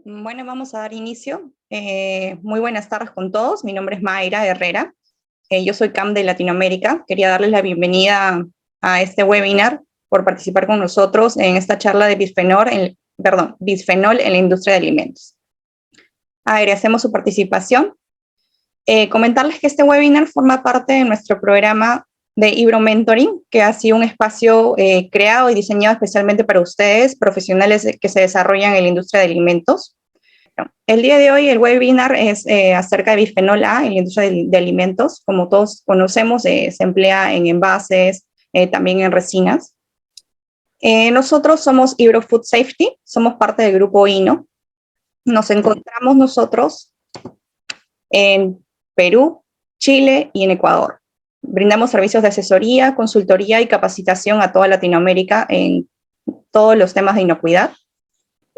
Bueno, vamos a dar inicio. Muy buenas tardes con todos. Mi nombre es Mayra Herrera. Yo soy CAM de Latinoamérica. Quería darles la bienvenida a este webinar por participar con nosotros en esta charla de bisfenol en la industria de alimentos. Agradecemos su participación. Comentarles que este webinar forma parte de nuestro programa de Ibro Mentoring, que ha sido un espacio creado y diseñado especialmente para ustedes, profesionales que se desarrollan en la industria de alimentos. El día de hoy el webinar es acerca de bisfenol A en la industria de alimentos. Como todos conocemos, se emplea en envases, también en resinas. Nosotros somos Ibro Food Safety, somos parte del grupo INO. Nos encontramos nosotros en Perú, Chile y en Ecuador. Brindamos servicios de asesoría, consultoría y capacitación a toda Latinoamérica en todos los temas de inocuidad.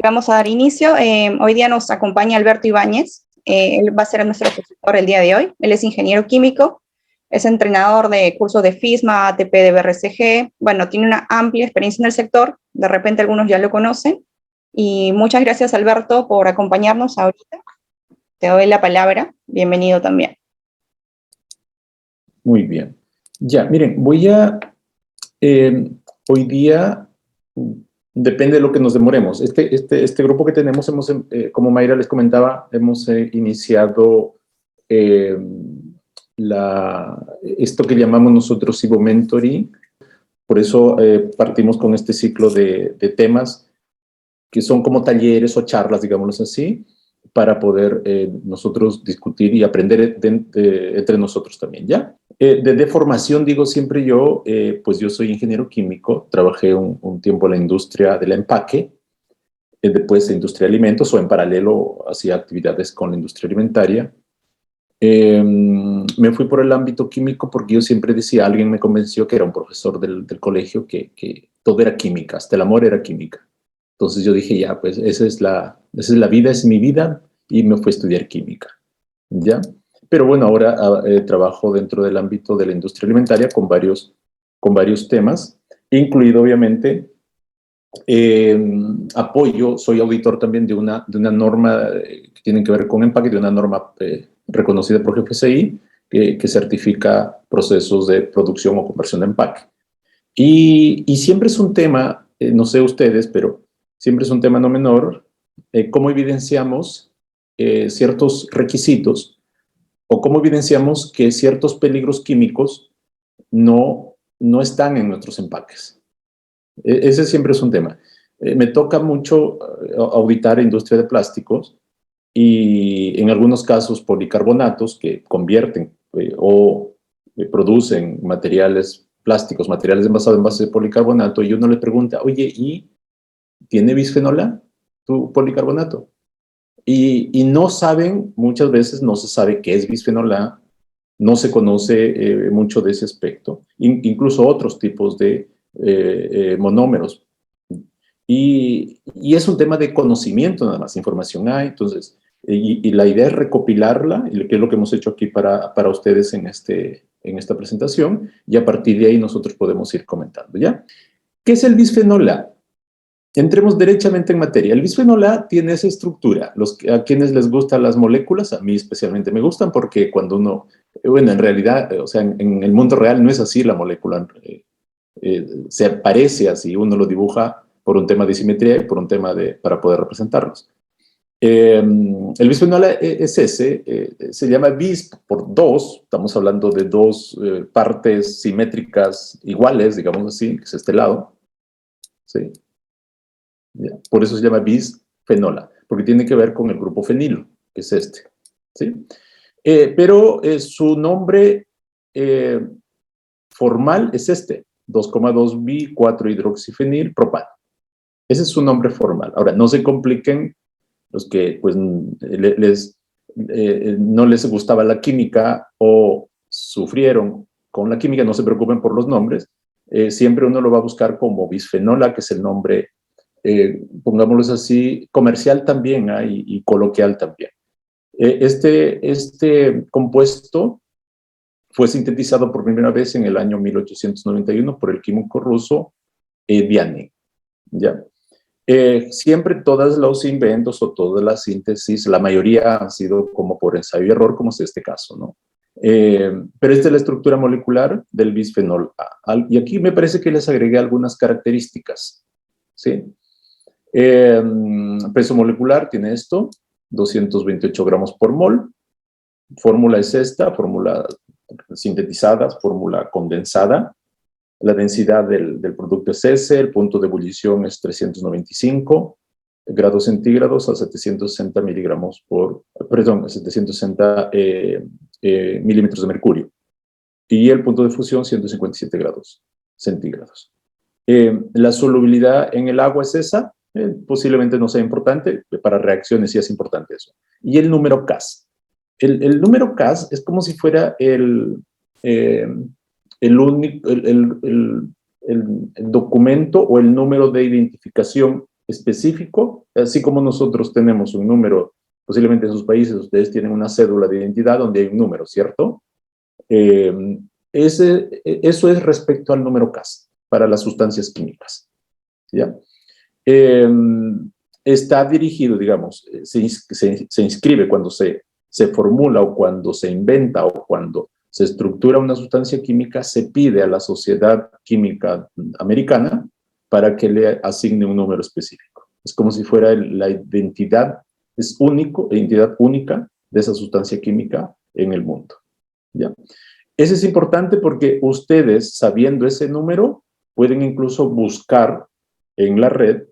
Vamos a dar inicio. Hoy día nos acompaña Alberto Ibáñez. Él va a ser nuestro profesor el día de hoy. Él es ingeniero químico, es entrenador de cursos de FISMA, ATP de BRCG. Bueno, tiene una amplia experiencia en el sector. De repente algunos ya lo conocen. Y muchas gracias, Alberto, por acompañarnos ahorita. Te doy la palabra. Bienvenido también. Muy bien. Ya, miren, hoy día, depende de lo que nos demoremos. Este grupo que tenemos, como Mayra les comentaba, hemos iniciado esto que llamamos nosotros Ibro Mentoring. Por eso partimos con este ciclo de temas que son como talleres o charlas, digámoslo así, para poder nosotros discutir y aprender entre nosotros también, ¿ya? De formación, digo siempre yo, pues yo soy ingeniero químico, trabajé un tiempo en la industria del empaque, después de industria de alimentos, o en paralelo hacía actividades con la industria alimentaria. Me fui por el ámbito químico porque yo siempre decía, alguien me convenció que era un profesor del colegio, que todo era química, hasta el amor era química. Entonces yo dije, ya, pues esa es la vida, es mi vida, y me fui a estudiar química, ¿ya? Pero bueno, ahora trabajo dentro del ámbito de la industria alimentaria con varios temas, incluido obviamente apoyo, soy auditor también de una norma que tiene que ver con empaque, de una norma reconocida por GFSI, que certifica procesos de producción o conversión de empaque. Y siempre es un tema, no sé ustedes, pero siempre es un tema no menor, cómo evidenciamos ciertos requisitos o cómo evidenciamos que ciertos peligros químicos no están en nuestros empaques. Ese siempre es un tema. Me toca mucho auditar industria de plásticos y en algunos casos policarbonatos que convierten o producen materiales plásticos, materiales envasados en base de policarbonato, y uno le pregunta, oye, ¿y tiene bisfenol A tu policarbonato? Y no saben, muchas veces no se sabe qué es bisfenol A, no se conoce mucho de ese aspecto, incluso otros tipos de monómeros. Y es un tema de conocimiento, nada más, información hay, entonces, y la idea es recopilarla, y que es lo que hemos hecho aquí para ustedes en esta presentación, y a partir de ahí nosotros podemos ir comentando, ¿ya? ¿Qué es el bisfenol A? Entremos derechamente en materia. El bisfenol A tiene esa estructura. A quienes les gustan las moléculas, a mí especialmente me gustan, porque cuando uno, bueno, en realidad, o sea, en el mundo real no es así la molécula, se parece así, uno lo dibuja por un tema de simetría y por un tema para poder representarlos. El bisfenol A es ese, se llama bis por dos, estamos hablando de dos partes simétricas iguales, digamos así, que es este lado, ¿sí? Por eso se llama bisfenol A, porque tiene que ver con el grupo fenilo, que es este, ¿sí? Pero su nombre formal es este, 2,2-bi-4-hidroxifenil propano. Ese es su nombre formal. Ahora, no se compliquen los que pues, no les gustaba la química o sufrieron con la química, no se preocupen por los nombres. Siempre uno lo va a buscar como bisfenol A, que es el nombre, pongámoslo así, comercial también y coloquial también. Este compuesto fue sintetizado por primera vez en el año 1891 por el químico ruso Vianney, ¿ya? Siempre todos los inventos o todas las síntesis, la mayoría han sido como por ensayo y error, como es este caso, ¿no? Pero esta es la estructura molecular del bisfenol A. Y aquí me parece que les agregué algunas características, ¿sí? Peso molecular tiene esto, 228 gramos por mol. Fórmula es esta, fórmula sintetizada, fórmula condensada. La densidad del producto es ese, el punto de ebullición es 395 grados centígrados a 760 miligramos perdón, 760 milímetros de mercurio. Y el punto de fusión, 157 grados centígrados. La solubilidad en el agua es esa, posiblemente no sea importante, para reacciones sí es importante eso. Y el número CAS. El número CAS es como si fuera el documento o el número de identificación específico, así como nosotros tenemos un número, posiblemente en sus países ustedes tienen una cédula de identidad donde hay un número, ¿cierto? Eso es respecto al número CAS para las sustancias químicas, ¿ya? Está dirigido, digamos, se inscribe cuando se formula o cuando se inventa o cuando se estructura una sustancia química, se pide a la Sociedad Química Americana para que le asigne un número específico. Es como si fuera la identidad, identidad única de esa sustancia química en el mundo, ¿ya? Eso es importante porque ustedes, sabiendo ese número, pueden incluso buscar en la red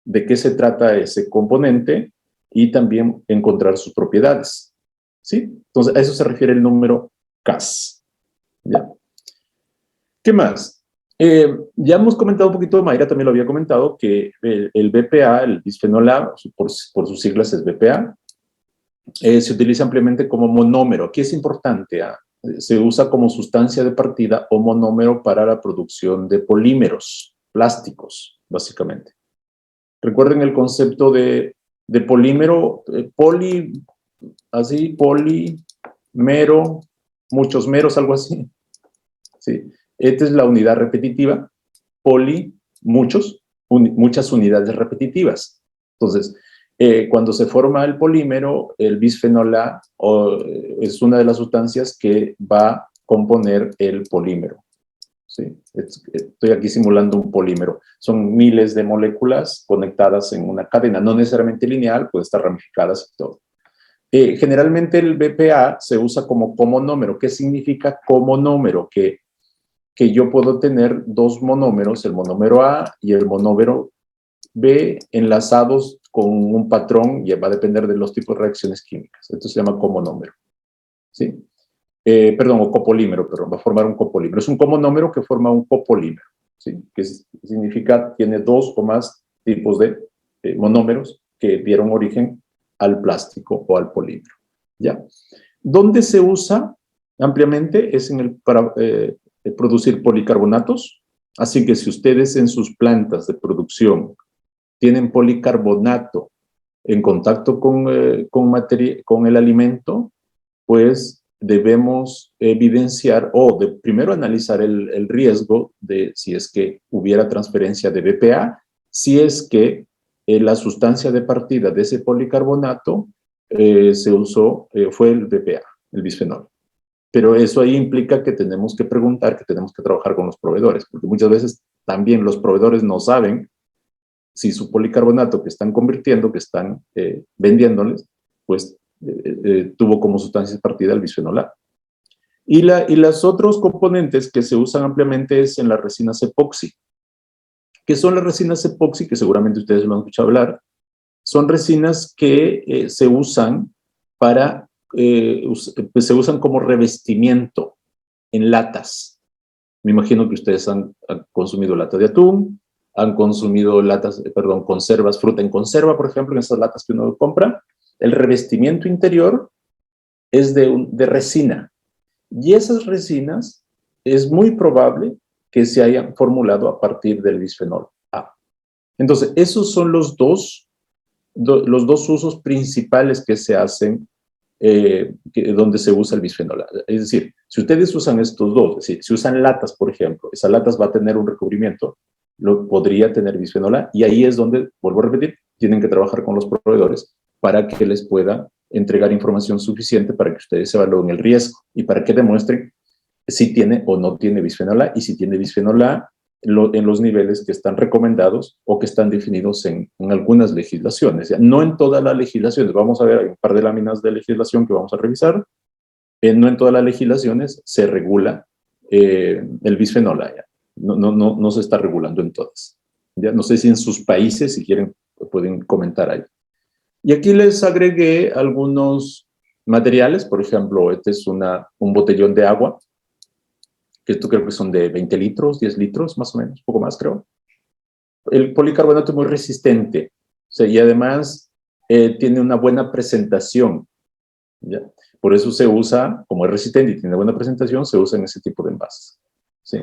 de qué se trata ese componente y también encontrar sus propiedades, ¿sí? Entonces, a eso se refiere el número CAS. ¿Ya? ¿Qué más? Ya hemos comentado un poquito, Mayra también lo había comentado, que el BPA, el bisfenol A, por sus siglas es BPA, se utiliza ampliamente como monómero. Aquí es importante, se usa como sustancia de partida o monómero para la producción de polímeros plásticos, básicamente. Recuerden el concepto de polímero, polimero, muchos meros, algo así. Sí. Esta es la unidad repetitiva, muchas unidades repetitivas. Entonces, cuando se forma el polímero, el bisfenol A es una de las sustancias que va a componer el polímero. Sí. Estoy aquí simulando un polímero. Son miles de moléculas conectadas en una cadena, no necesariamente lineal, puede estar ramificadas y todo. Generalmente el BPA se usa como comonómero. ¿Qué significa comonómero? Que yo puedo tener dos monómeros, el monómero A y el monómero B, enlazados con un patrón, y va a depender de los tipos de reacciones químicas. Esto se llama comonómero, ¿sí? O copolímero, va a formar un copolímero. Es un comonómero que forma un copolímero, ¿sí? Que significa tiene dos o más tipos de monómeros que dieron origen al plástico o al polímero, ¿ya? ¿Dónde se usa ampliamente? Es para producir policarbonatos. Así que si ustedes en sus plantas de producción tienen policarbonato en contacto con el alimento, pues debemos evidenciar primero analizar el riesgo de si es que hubiera transferencia de BPA, si es que la sustancia de partida de ese policarbonato fue el BPA, el bisfenol. Pero eso ahí implica que tenemos que preguntar, que tenemos que trabajar con los proveedores, porque muchas veces también los proveedores no saben si su policarbonato que están convirtiendo, que están vendiéndoles, pues tuvo como sustancia de partida el bisfenol A. Y los otros componentes que se usan ampliamente es en las resinas epoxi. ¿Qué son las resinas epoxi? Que seguramente ustedes lo han escuchado hablar. Son resinas que se usan pues se usan como revestimiento en latas. Me imagino que ustedes han consumido lata de atún, han consumido conservas, fruta en conserva, por ejemplo, en esas latas que uno compra. El revestimiento interior es de resina. Y esas resinas es muy probable que se hayan formulado a partir del bisfenol A. Entonces, esos son los dos usos principales que se hacen donde se usa el bisfenol A. Es decir, si ustedes usan estos dos, si usan latas, por ejemplo, esas latas va a tener un recubrimiento podría tener bisfenol A, y ahí es donde, vuelvo a repetir, tienen que trabajar con los proveedores para que les pueda entregar información suficiente para que ustedes evalúen el riesgo y para que demuestren si tiene o no tiene bisfenol A, y si tiene bisfenol A en los niveles que están recomendados o que están definidos en algunas legislaciones. ¿Ya? No en todas las legislaciones, vamos a ver, hay un par de láminas de legislación que vamos a revisar. No en todas las legislaciones se regula el bisfenol A. ¿Ya? No se está regulando en todas. ¿Ya? No sé si en sus países, si quieren, pueden comentar ahí. Y aquí les agregué algunos materiales. Por ejemplo, este es un botellón de agua, que esto creo que son de 20 litros, 10 litros, más o menos, poco más creo. El policarbonato es muy resistente, o sea, y además tiene una buena presentación, ¿ya? Por eso se usa, como es resistente y tiene buena presentación, se usa en ese tipo de envases, ¿sí?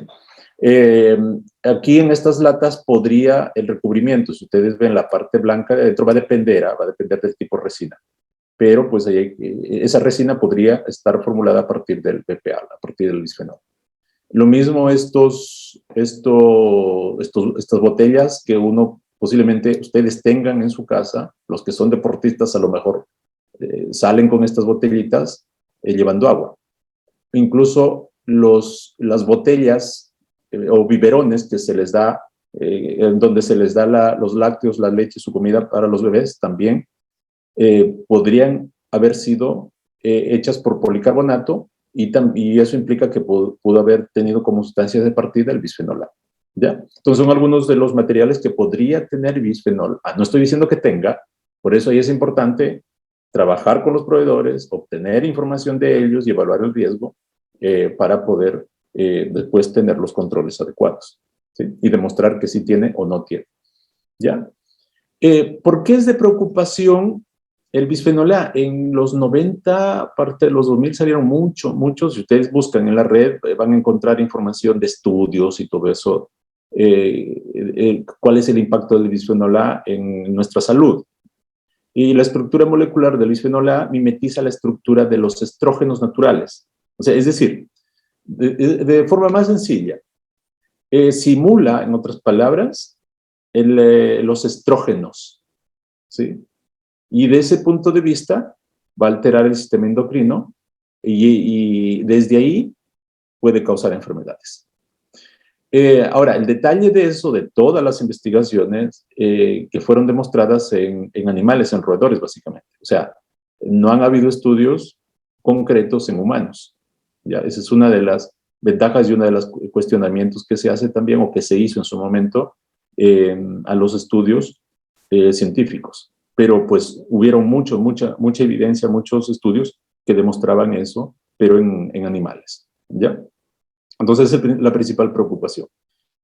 Aquí en estas latas podría el recubrimiento, si ustedes ven la parte blanca de adentro, va a depender del tipo de resina, pero pues esa resina podría estar formulada a partir del BPA, a partir del bisfenol. Lo mismo estas botellas que posiblemente ustedes tengan en su casa, los que son deportistas a lo mejor salen con estas botellitas llevando agua. Incluso las botellas o biberones que se les da, donde se les da los lácteos, la leche, su comida para los bebés, también podrían haber sido hechas por policarbonato, y eso implica que pudo haber tenido como sustancia de partida el bisfenol A. ¿Ya? Entonces son algunos de los materiales que podría tener bisfenol A. No estoy diciendo que tenga, por eso ahí es importante trabajar con los proveedores, obtener información de ellos y evaluar el riesgo para poder después tener los controles adecuados, ¿sí? Y demostrar que sí tiene o no tiene. ¿Ya? ¿Por qué es de preocupación el bisfenol A? En los 90, parte de los 2000 salieron muchos. Si ustedes buscan en la red, van a encontrar información de estudios y todo eso. ¿Cuál es el impacto del bisfenol A en nuestra salud? Y la estructura molecular del bisfenol A mimetiza la estructura de los estrógenos naturales. O sea, es decir, de forma más sencilla, simula, en otras palabras, los estrógenos, ¿sí? Y de ese punto de vista va a alterar el sistema endocrino y desde ahí puede causar enfermedades. Ahora, el detalle de eso, de todas las investigaciones que fueron demostradas en animales, en roedores básicamente. O sea, no han habido estudios concretos en humanos. ¿Ya? Esa es una de las ventajas y una de los cuestionamientos que se hace también, o que se hizo en su momento a los estudios científicos. Pero pues hubieron mucha evidencia, muchos estudios que demostraban eso, pero en animales, ¿ya? Entonces es la principal preocupación.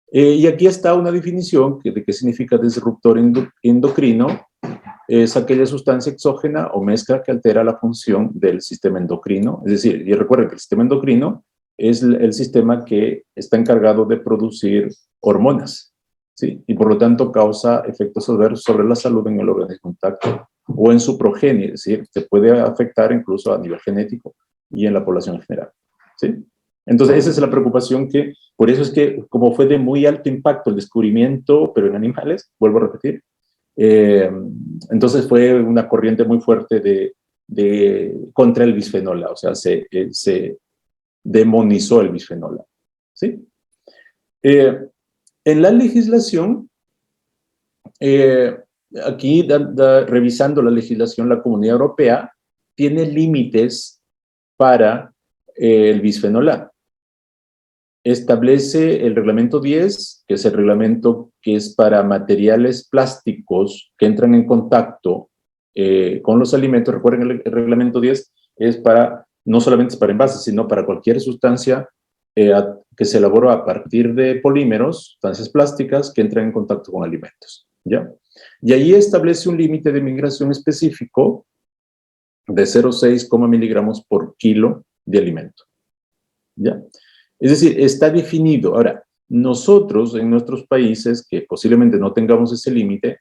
Y aquí está una definición de qué significa disruptor endocrino. Es aquella sustancia exógena o mezcla que altera la función del sistema endocrino. Es decir, y recuerden que el sistema endocrino es el sistema que está encargado de producir hormonas, ¿sí? Y por lo tanto causa efectos adversos sobre la salud en el organismo intacto o en su progenie, es decir, se puede afectar incluso a nivel genético y en la población en general, ¿sí? Entonces esa es la preocupación por eso es que como fue de muy alto impacto el descubrimiento, pero en animales, vuelvo a repetir, entonces fue una corriente muy fuerte contra el bisfenol A, o sea, se demonizó el bisfenol A, ¿sí? En la legislación, aquí revisando la legislación, la Comunidad Europea tiene límites para el bisfenol A. Establece el reglamento 10, que es el reglamento que es para materiales plásticos que entran en contacto con los alimentos. Recuerden, el reglamento 10 es no solamente es para envases, sino para cualquier sustancia que se elaboró a partir de polímeros, sustancias plásticas que entran en contacto con alimentos, ¿ya? Y ahí establece un límite de migración específico de 0,6 miligramos por kilo de alimento, ¿ya? Es decir, está definido. Ahora, nosotros en nuestros países, que posiblemente no tengamos ese límite,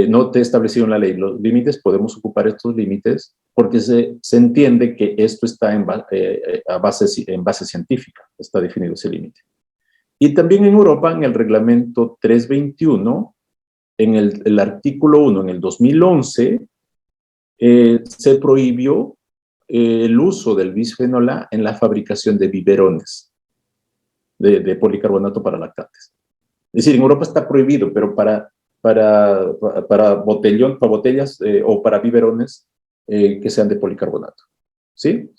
no te he establecido en la ley los límites, podemos ocupar estos límites porque se entiende que esto está en base científica, está definido ese límite. Y también en Europa, en el reglamento 321, en el artículo 1, en el 2011, se prohibió el uso del bisfenol A en la fabricación de biberones de policarbonato para lactantes. Es decir, en Europa está prohibido, pero para botellas o para biberones que sean de policarbonato. ¿Sí?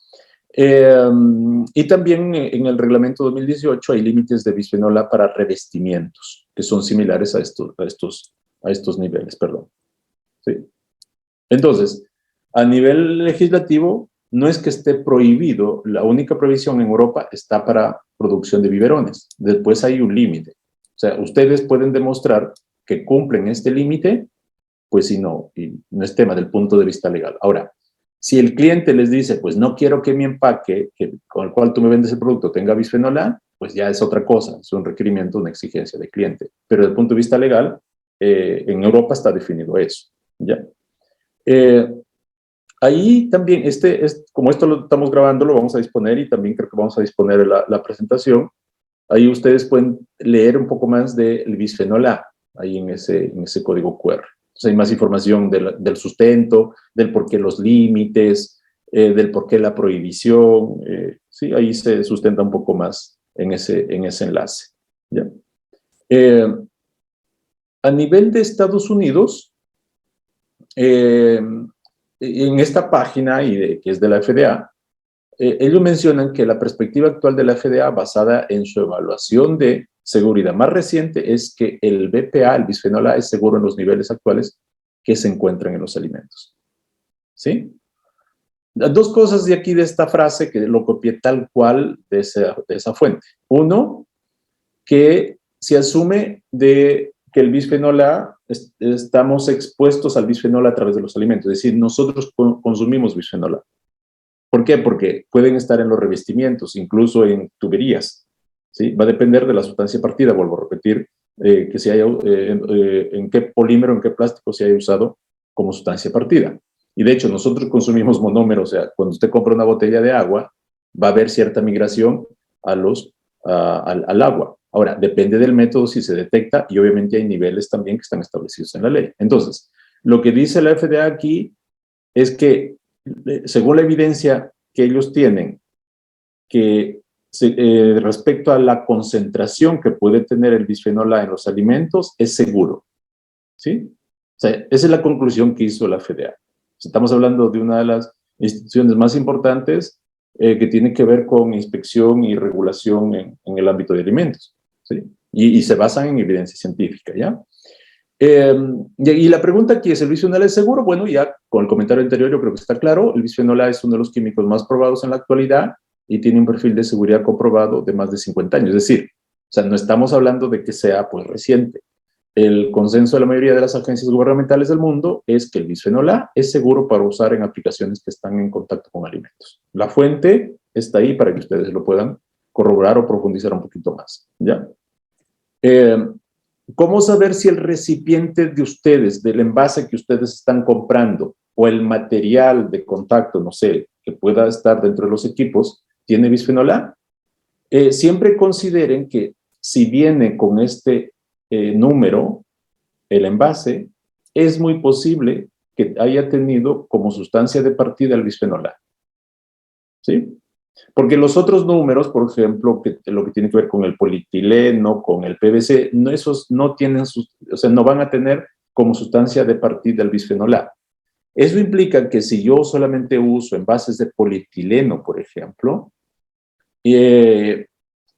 Y también en el reglamento 2018 hay límites de bisfenol A para revestimientos, que son similares a estos niveles, perdón. ¿Sí? Entonces, a nivel legislativo, no es que esté prohibido, la única prohibición en Europa está para producción de biberones. Después hay un límite. O sea, ustedes pueden demostrar que cumplen este límite, pues si no, y no es tema del punto de vista legal. Ahora, si el cliente les dice, pues no quiero que mi empaque con el cual tú me vendes el producto tenga bisfenol A, pues ya es otra cosa, es un requerimiento, una exigencia del cliente. Pero desde el punto de vista legal, en Europa está definido eso. ¿Ya? Ahí también, como esto lo estamos grabando, lo vamos a disponer y también creo que vamos a disponer la presentación. Ahí ustedes pueden leer un poco más del bisfenol A, ahí en ese código QR. Entonces hay más información del sustento, del por qué los límites, del por qué la prohibición. Sí, ahí se sustenta un poco más en ese enlace. ¿Ya? A nivel de Estados Unidos, en esta página, que es de la FDA, ellos mencionan que la perspectiva actual de la FDA, basada en su evaluación de seguridad más reciente, es que el BPA, el bisfenol A, es seguro en los niveles actuales que se encuentran en los alimentos. ¿Sí? Dos cosas de aquí de esta frase que lo copié tal cual de esa fuente. Uno, que se asume de que el bisfenol A, estamos expuestos al bisfenol A través de los alimentos, es decir, nosotros consumimos bisfenol A. ¿Por qué? Porque pueden estar en los revestimientos, incluso en tuberías. ¿Sí? Va a depender de la sustancia partida, vuelvo a repetir, que se haya, en qué polímero, en qué plástico se haya usado como sustancia partida. Y de hecho, nosotros consumimos monómeros, o sea, cuando usted compra una botella de agua, va a haber cierta migración al agua. Ahora, depende del método si se detecta y obviamente hay niveles también que están establecidos en la ley. Entonces, lo que dice la FDA aquí es que, según la evidencia que ellos tienen, que respecto a la concentración que puede tener el bisfenol A en los alimentos, es seguro. ¿Sí? O sea, esa es la conclusión que hizo la FDA. Estamos hablando de una de las instituciones más importantes que tiene que ver con inspección y regulación en el ámbito de alimentos. ¿Sí? Y se basan en evidencia científica, ¿ya? Y la pregunta aquí es, ¿el bisfenol A es seguro? Bueno, ya con el comentario anterior yo creo que está claro. El bisfenol A es uno de los químicos más probados en la actualidad y tiene un perfil de seguridad comprobado de más de 50 años. Es decir, o sea, no estamos hablando de que sea pues reciente. El consenso de la mayoría de las agencias gubernamentales del mundo es que el bisfenol A es seguro para usar en aplicaciones que están en contacto con alimentos. La fuente está ahí para que ustedes lo puedan corroborar o profundizar un poquito más, ¿ya? ¿Cómo saber si el recipiente de ustedes, del envase que ustedes están comprando, o el material de contacto, no sé, que pueda estar dentro de los equipos, tiene bisfenol A? Siempre consideren que si viene con este número, el envase, es muy posible que haya tenido como sustancia de partida el bisfenol A. ¿Sí? Porque los otros números, por ejemplo, lo que tiene que ver con el polietileno, con el PVC, no, esos no tienen, o sea, no van a tener como sustancia de partida el bisfenol A. Eso implica que si yo solamente uso envases de polietileno, por ejemplo,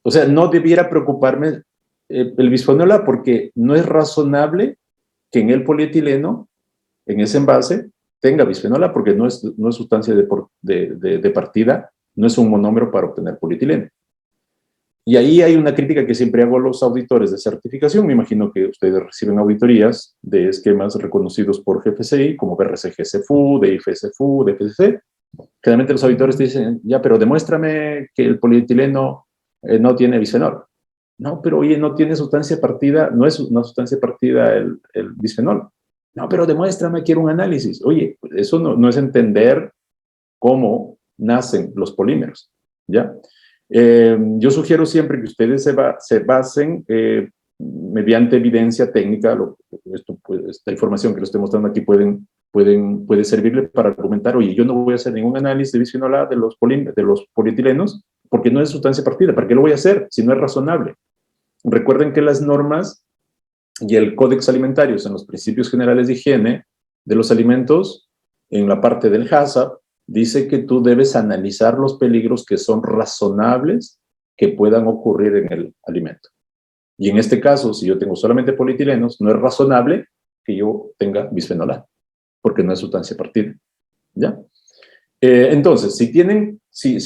o sea, no debiera preocuparme el bisfenol A porque no es razonable que en el polietileno, en ese envase, tenga bisfenol A porque no es sustancia de partida, no es un monómero para obtener polietileno. Y ahí hay una crítica que siempre hago a los auditores de certificación. Me imagino que ustedes reciben auditorías de esquemas reconocidos por GFCI, como BRCGCFU, de IFSFU, de FCC. Generalmente los auditores te dicen, ya, pero demuéstrame que el polietileno no tiene bisfenol. No, pero oye, no tiene sustancia partida, no es una sustancia partida el bisfenol. No, pero demuéstrame, quiero un análisis. Oye, eso no es entender cómo nacen los polímeros, ¿ya? Yo sugiero siempre que ustedes se basen mediante evidencia técnica, esta información que les estoy mostrando aquí puede servirle para argumentar, oye, yo no voy a hacer ningún análisis de bisfenol A de los polietilenos, porque no es sustancia partida. ¿Para qué lo voy a hacer si no es razonable? Recuerden que las normas y el Códex Alimentarios en los principios generales de higiene de los alimentos, en la parte del HACCP, dice que tú debes analizar los peligros que son razonables que puedan ocurrir en el alimento. Y en este caso, si yo tengo solamente polietilenos, no es razonable que yo tenga bisfenol A, porque no es sustancia partida. ¿Ya? Entonces, si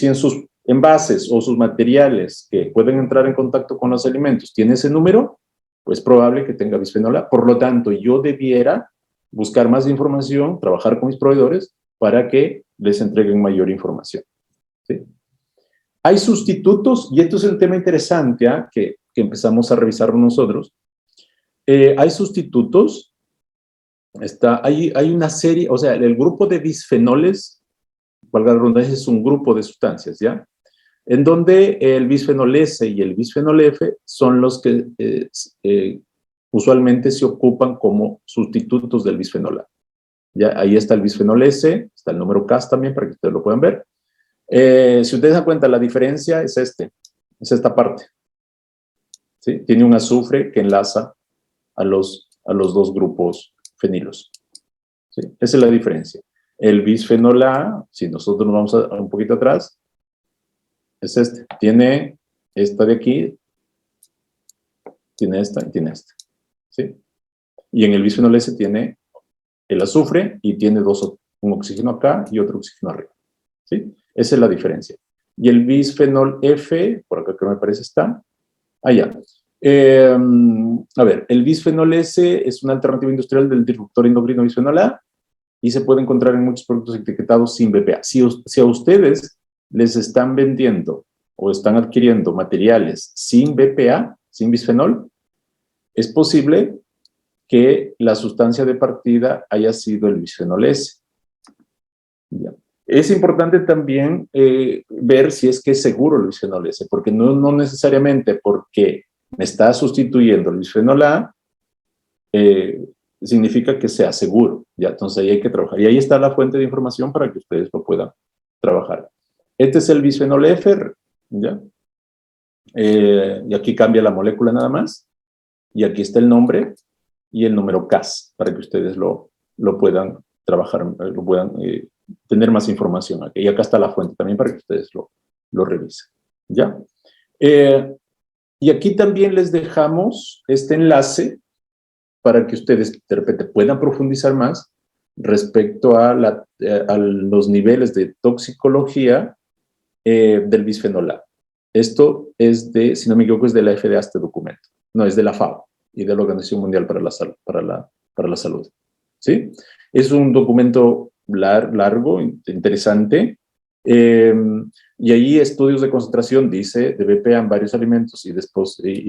en sus envases o sus materiales que pueden entrar en contacto con los alimentos tiene ese número, pues es probable que tenga bisfenol A. Por lo tanto, yo debiera buscar más información, trabajar con mis proveedores para que les entreguen mayor información. ¿Sí? Hay sustitutos, y esto es un tema interesante que empezamos a revisar nosotros. Hay sustitutos, hay una serie, o sea, el grupo de bisfenoles, valga la redundancia, es un grupo de sustancias, ¿ya? En donde el bisfenol S y el bisfenol F son los que usualmente se ocupan como sustitutos del bisfenol A. Ya, ahí está el bisfenol S, está el número Cas también para que ustedes lo puedan ver. Si ustedes dan cuenta, la diferencia es esta parte. ¿Sí? Tiene un azufre que enlaza a los dos grupos fenilos. ¿Sí? Esa es la diferencia. El bisfenol A, si nosotros nos vamos un poquito atrás, es este. Tiene esta de aquí, tiene esta y tiene esta. ¿Sí? Y en el bisfenol S tiene el azufre y tiene un oxígeno acá y otro oxígeno arriba. ¿Sí? Esa es la diferencia. Y el bisfenol F, por acá que me parece está, allá. A ver, el bisfenol S es una alternativa industrial del disruptor endocrino bisfenol A y se puede encontrar en muchos productos etiquetados sin BPA. Si a ustedes les están vendiendo o están adquiriendo materiales sin BPA, sin bisfenol, es posible que la sustancia de partida haya sido el bisfenol S. Ya. Es importante también ver si es que es seguro el bisfenol S, porque no necesariamente porque me está sustituyendo el bisfenol A, significa que sea seguro. ¿Ya? Entonces ahí hay que trabajar. Y ahí está la fuente de información para que ustedes lo puedan trabajar. Este es el bisfenol F, ¿ya? Y aquí cambia la molécula nada más. Y aquí está el nombre y el número Cas, para que ustedes lo puedan trabajar, lo puedan tener más información aquí. Y acá está la fuente también para que ustedes lo revisen. ¿Ya? Y aquí también les dejamos este enlace para que ustedes de repente puedan profundizar más respecto a los niveles de toxicología del bisfenol A. Esto es si no me equivoco, es de la FDA este documento. No, es de la FAO y de la Organización Mundial para la Salud. ¿Sí? Es un documento largo, interesante, y ahí estudios de concentración, dice, de BPA en varios alimentos y de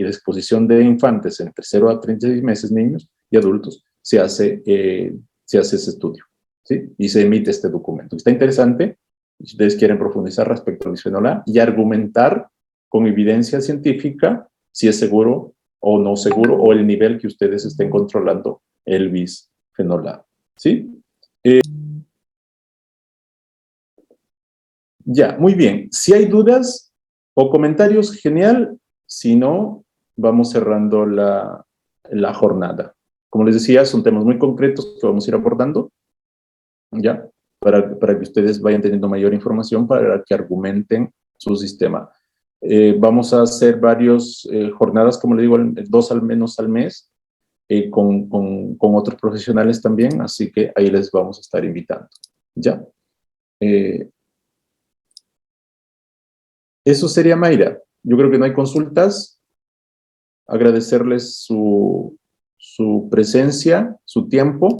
exposición de infantes entre 0 a 36 meses, niños y adultos, se hace ese estudio. ¿Sí? Y se emite este documento. Está interesante, si ustedes quieren profundizar respecto al bisfenol A y argumentar con evidencia científica si es seguro o no seguro, o el nivel que ustedes estén controlando el bisfenol A. ¿Sí? Ya, muy bien. Si hay dudas o comentarios, genial. Si no, vamos cerrando la jornada. Como les decía, son temas muy concretos que vamos a ir abordando, ¿ya? Para que ustedes vayan teniendo mayor información para que argumenten su sistema. Vamos a hacer varias jornadas, como le digo, 2 al menos al mes, con otros profesionales también, así que ahí les vamos a estar invitando, ¿ya? Eso sería, Mayra. Yo creo que no hay consultas. Agradecerles su presencia, su tiempo.